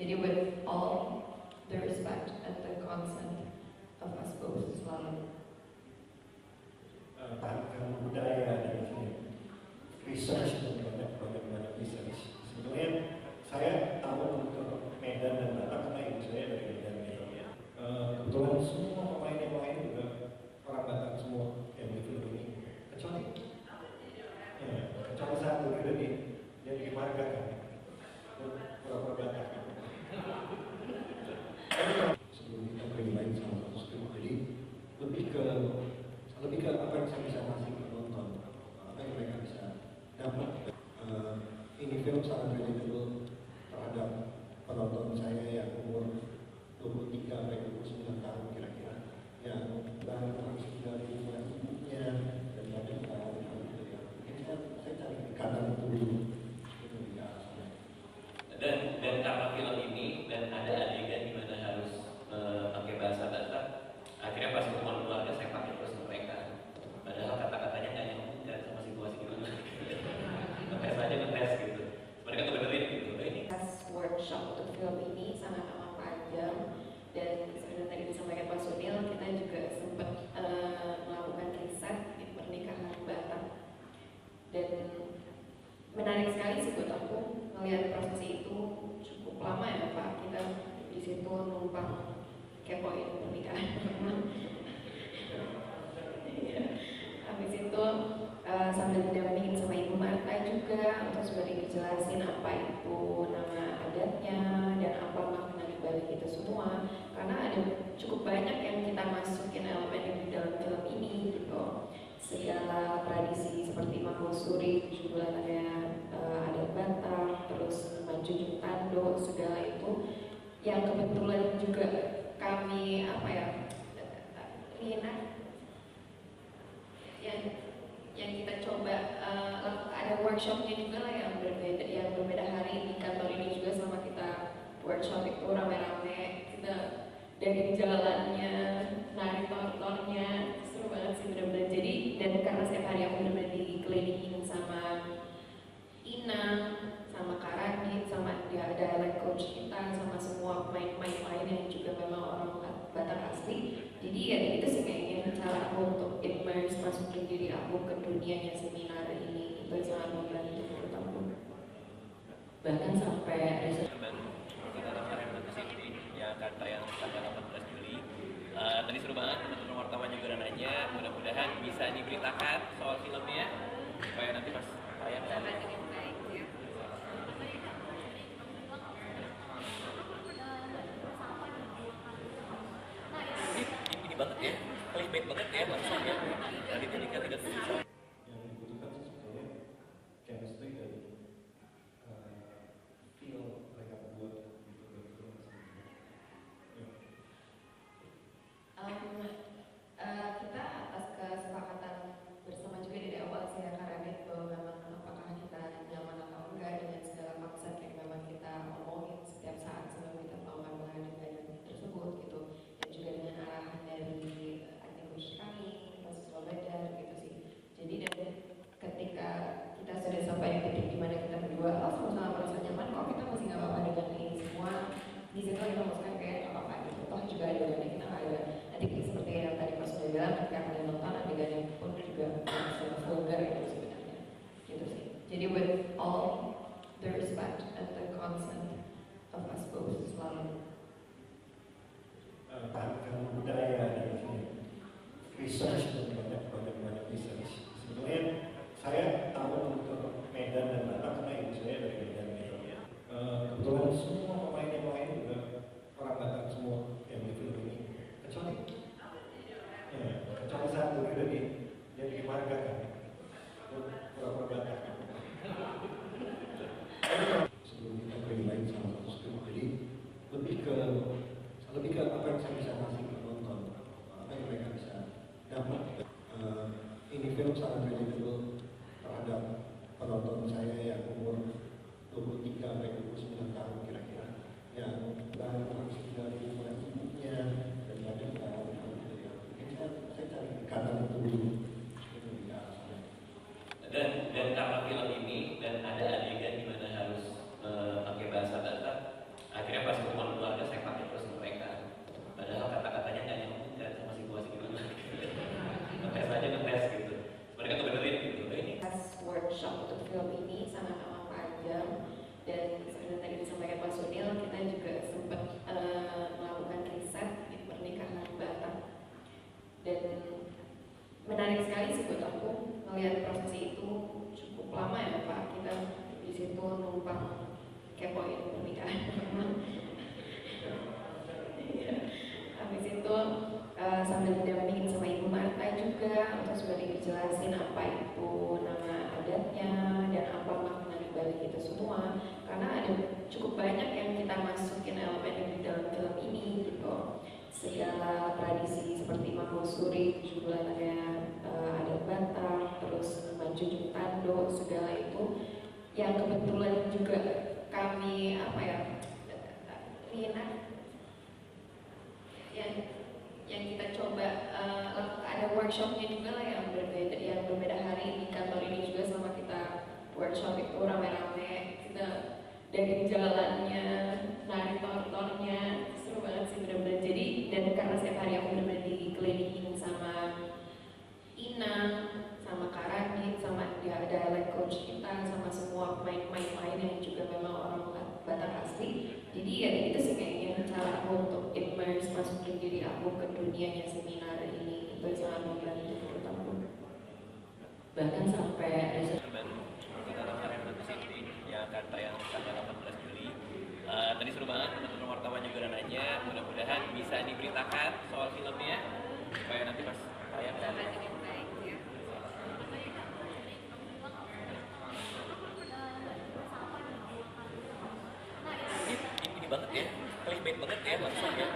Jadi with all the respect and the consent of us both selalu. Bahkan budaya dari sini, research itu banyak research. Sebenarnya saya tahu untuk Medan dan Batak karena ibu saya dari Medan ya. Kebetulan semua pemain yang main juga orang Batak semua yang di film ini, kecuali satu dia di marga kan, pura-pura Batak. Sebelum kita bermain sama kostum, jadi lebih ke apa yang saya bisa kasih ke penonton, apa yang mereka bisa dapat. Ini film sangat relatable terhadap penonton saya yang umur 23 sampai 29 tahun kira-kira, yang banyak langsung dari ibunya dan banyak hal gitu ya. Ini saya cari ikatan itu dulu. Dan karena film ini dan ada adegan di mana harus pakai bahasa Batak, akhirnya pas ketemu keluarga saya pakai terus ke mereka. Padahal kata-katanya nggak nyambung kan sama situasi gimana. Ngetes aja ngetes gitu. Mereka tuh benerin gitu. Ini Workshop untuk film ini sama-sama panjang, dan seperti tadi disampaikan Pak Sunil, kita juga sempat melakukan riset di pernikahan Batak, dan menarik sekali sih buat aku melihat proses itu. Cukup lama ya Pak, kita di situ numpang kepoin pernikahan. Habis itu sambil didampingin sama Ibu Marta juga untuk sebenarnya dijelasin apa itu nama adatnya dan apa makna di balik itu semua, karena ada cukup banyak yang kita masukin elemen di dalam film ini gitu. Segala tradisi seperti Mahusuri, 7 bulan ada adat Batak, terus Manjunjung Tando, segala itu yang kebetulan juga kami yang kita coba ada workshopnya juga lah yang berbeda hari di kantor ini juga, sama kita workshop itu rame-rame, kita dari jalannya, narik tortornya, seru banget sih bener-bener. Jadi dan karena setiap hari aku bener-bener dikelilingin sama Inang, sama Karani, sama dia dialect coach kita, sama semua pemain-pemain lain yang juga memang orang Batak asli. Jadi ya itu sih kayaknya cara aku untuk immerse, masukin diri aku ke dunianya seminar ini. Itu sangat membantu menurut aku. Bahkan sampai riset kita kemarin di sini yang akan tayang tanggal 18 Juli. Tadi seru banget, teman-teman wartawan juga udah nanya. Mudah-mudahan bisa diberitakan soal filmnya supaya nanti pas tayang ini banget ya, clickbait banget ya langsung ya. Tadi tadi kita tidak bisa. Yang dibutuhkan sih sebetulnya chemistry dan feel mereka buat gitu dari film kita atas kesepakatan bersama juga dari awal sih ya Karanit, bahwa memang apakah kita nyaman atau enggak dengan segala konsep yang memang kita omongin setiap saat sebelum kita melakukan pengadaan tersebut gitu, dan juga dengan arahan dari aktivis kami, Pak Siswa Badar gitu sih. Jadi numpang kepoin pernikahan. Iya. Habis itu sambil didampingin sama Ibu Marta juga, terus sudah dijelasin apa itu nama adatnya dan apa makna di balik itu semua. Karena ada cukup banyak yang kita masukin elemen di dalam film ini gitu. Segala tradisi seperti Mahusuri, juga ada adat Batak, terus Manjunjung Tando, segala itu yang kebetulan juga kami yang kita coba ada workshopnya juga lah yang berbeda hari di kantor ini juga sama kita workshop itu rame-rame, kita dari jalannya, nari tontonnya seru banget sih bener-bener. Jadi dan karena setiap hari aku bener-bener dikelilingin sama Inang, sama Karanit, sama dialect coach kita, sama semua pemain-pemain lain yang juga memang orang Batak asli. Jadi ya itu sih kayaknya cara aku untuk immerse masukin diri aku ke dunianya seminar ini, itu sangat membantu menurut aku. Bahkan sampai kita kemarin nanti sini yang akan tayang tanggal 18 Juli. Tadi seru banget, teman-teman wartawan juga udah nanya, mudah-mudahan bisa diberitakan soal filmnya supaya nanti pas tayang ini banget ya, clickbait banget ya langsung ya.